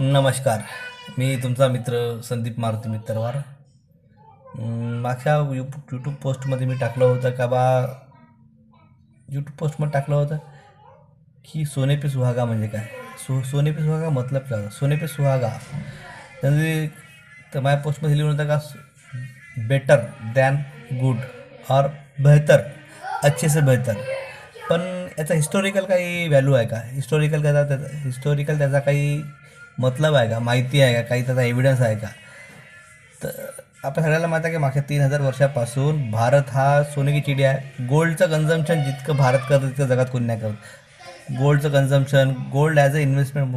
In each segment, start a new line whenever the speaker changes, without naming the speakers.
नमस्कार. मी तुमचा मित्र संदीप मारुती मित्रवार. मागच्या यूट्यूब पोस्टमध्ये मी टाकलं होतं का बा यूट्यूब पोस्टमध्ये टाकलं होतं की सोने पे सुहागा म्हणजे काय. सोने पे सुहागा मतलब क्या होता. सोने पे सुहागा म्हणजे तर माझ्या पोस्टमध्ये लिहून होतं का बेटर दॅन गुड और बेहतर अच्छे से बेहतर. पण याचा हिस्टोरिकल काही व्हॅल्यू आहे का. हिस्टोरिकल त्याचा काही मतलब आहे का, माहिती आहे का, काही त्याचा एव्हिडन्स आहे का. तर आपल्या सगळ्याला माहीत आहे की मागच्या 3,000 वर्षापासून भारत हा सोने की चिडी आहे. गोल्डचं कन्झम्पशन जितकं भारत करतं तितकं जगात कोणी नाही करत. गोल्डचं consumption, gold as a investment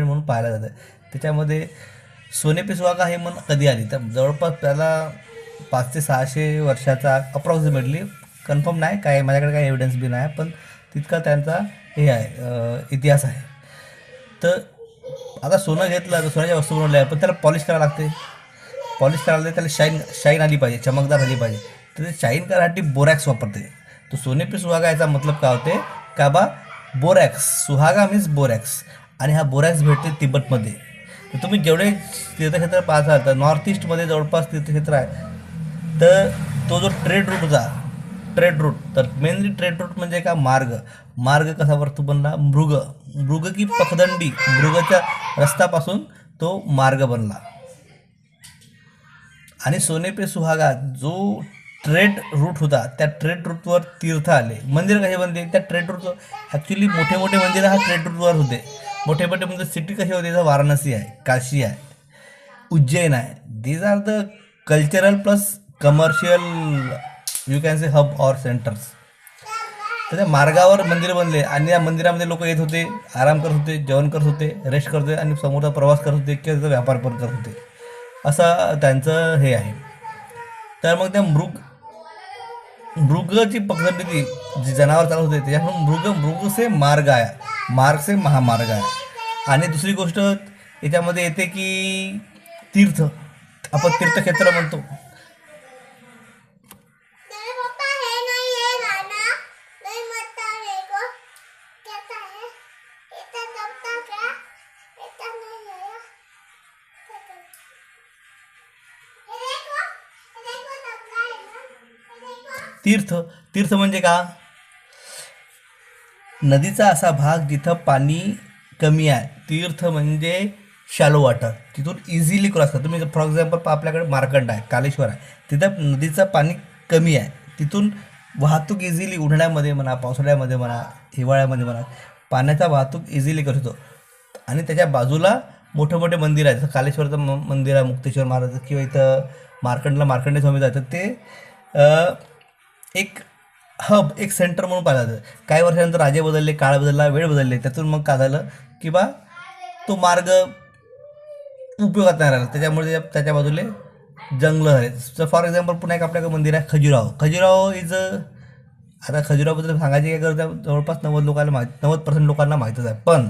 म्हणून पाहिलं जातं. त्याच्यामध्ये सोने पे सुहागा हे मन कधी आली तर जवळपास त्याला 500 ते 600 वर्षाचा अप्रॉक्सिमेटली, कन्फर्म नाही काय, माझ्याकडे काही एव्हिडन्स बी नाही, पण तितका त्यांचा हे आहे इतिहास आहे. तर आता सोनं घेतलं तर सोन्याच्या वस्तू बनवल्या आहे, पण त्याला पॉलिश करावं लागते. त्याला शाईन आली पाहिजे, चमकदार झाली पाहिजे. तर ते शाईन करायसाठी बोरॅक्स वापरते. तो सोने पे सुहागा याचा मतलब काय होते का बा बोरॅक्स. सुहागा मीन्स बोरॅक्स, आणि हा बोरॅक्स भेटते तिबेटमध्ये. तर तुम्ही जेवढे तीर्थक्षेत्र पाहता तर नॉर्थ ईस्टमध्ये जवळपास तीर्थक्षेत्र आहे. तर तो जो ट्रेड रूट तर मेनली ट्रेड रूट म्हणजे का मार्ग कसा वरतू बनला. मृग की पखदंडी, मृगाच्या रस्त्यापासून तो मार्ग बनला. आणि सोने पे सुहागा जो ट्रेड रूट होता, त्या ट्रेड रूटवर तीर्थ आले. मंदिर कसे बनले त्या ट्रेड रूटवर. ॲक्च्युली मोठे मंदिर हा ट्रेड रूटवर होते. मोठे म्हणजे सिटी कसे होते, जसं वाराणसी आहे, काशी आहे, उज्जैन आहे. These are the cultural plus commercial you can say hub or centres. तर त्या मार्गावर मंदिर बनले आणि या मंदिरामध्ये लोक येत होते, आराम करत होते, जेवण करत होते, रेस्ट करत होते, आणि समोरचा प्रवास करत होते किंवा त्याचा व्यापार पण करत होते. असं त्यांचं हे आहे. तर मग त्या मृगची पकडली जी जनावर चालत होते त्याच्याकडून मृग से मार्ग आहे, मार्ग से महामार्ग आहे. आणि दुसरी गोष्ट याच्यामध्ये येते की तीर्थ, आपण तीर्थक्षेत्र म्हणतो. तीर्थ म्हणजे का, नदीचा असा भाग जिथं पाणी कमी आहे. तीर्थ म्हणजे शॅलो वॉटर, तिथून इझिली क्रॉस करा तुम्ही. फॉर एक्झाम्पल आपल्याकडे मार्कंड आहे, कालेश्वर आहे, तिथं नदीचं पाणी कमी आहे. तिथून वाहतूक इझिली उन्हाळ्यामध्ये म्हणा, पावसाळ्यामध्ये म्हणा, हिवाळ्यामध्ये म्हणा, पाण्याचा वाहतूक इझिली करतो. आणि त्याच्या बाजूला मोठे मंदिर आहे, जसं कालेश्वरचं मंदिर आहे, मुक्तेश्वर महाराज, किंवा इथं मार्कंडे स्वामी जातात. ते एक हब, एक सेंटर म्हणून पाहिलं जातं. काही वर्षानंतर राजे बदलले, काळ बदलला, वेळ बदलले, त्यातून मग काय झालं की बा तो मार्ग उपयोगात नाही राहिला. त्याच्यामुळे त्याच्या बाजूले जंगलं झाले. तर फॉर एक्झाम्पल पुन्हा एक आपल्याकडे मंदिर आहे खजुराहो इज आता खजुराहोबद्दल सांगायची काय गरज आहे, जवळपास 90% लोकांना माहीतच आहे. पण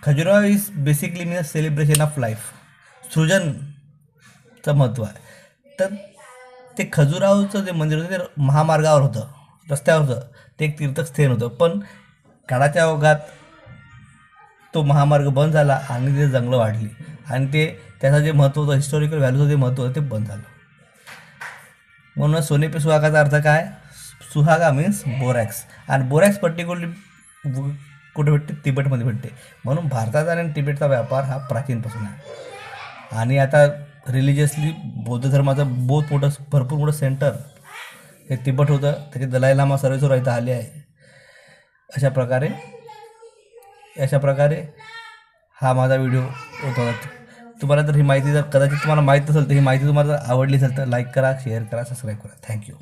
Khajuraho is basically mean celebration of life, सृजनचं महत्त्व आहे. तर ते खजुराहोचं जे मंदिर होतं ते महामार्गावर होतं, रस्त्यावर होतं. ते एक तीर्थस्थान होतं. पण काळाच्या ओघात तो महामार्ग बंद झाला आणि ते जंगलं वाढली, आणि ते त्याचं जे महत्त्व होतं, हिस्टॉरिकल व्हॅल्यूचं जे महत्त्व होतं ते बंद झालं. म्हणून सोने पे सुहागाचा अर्थ काय, सुहागा मीन्स बोरॅक्स. आणि बोरॅक्स पर्टिक्युलरली कुठे भेटते, तिबेटमध्ये भेटते. म्हणून भारताचा आणि तिबेटचा व्यापार हा प्राचीनपासून आहे. आणि आता रिलिजियसली बौद्ध धर्माचं भरपूर मोठं सेंटर हे तिबेट होतं. त्याचे दलाई लामा सर्वेश्वर इथं आले आहे. अशा प्रकारे हा माझा व्हिडिओ होता. तुम्हाला जर ही माहिती, जर कदाचित तुम्हाला माहीत असेल तर ही माहिती तुम्हाला आवडली असेल तर लाईक करा, शेअर करा, सबस्क्राईब करा. थँक्यू.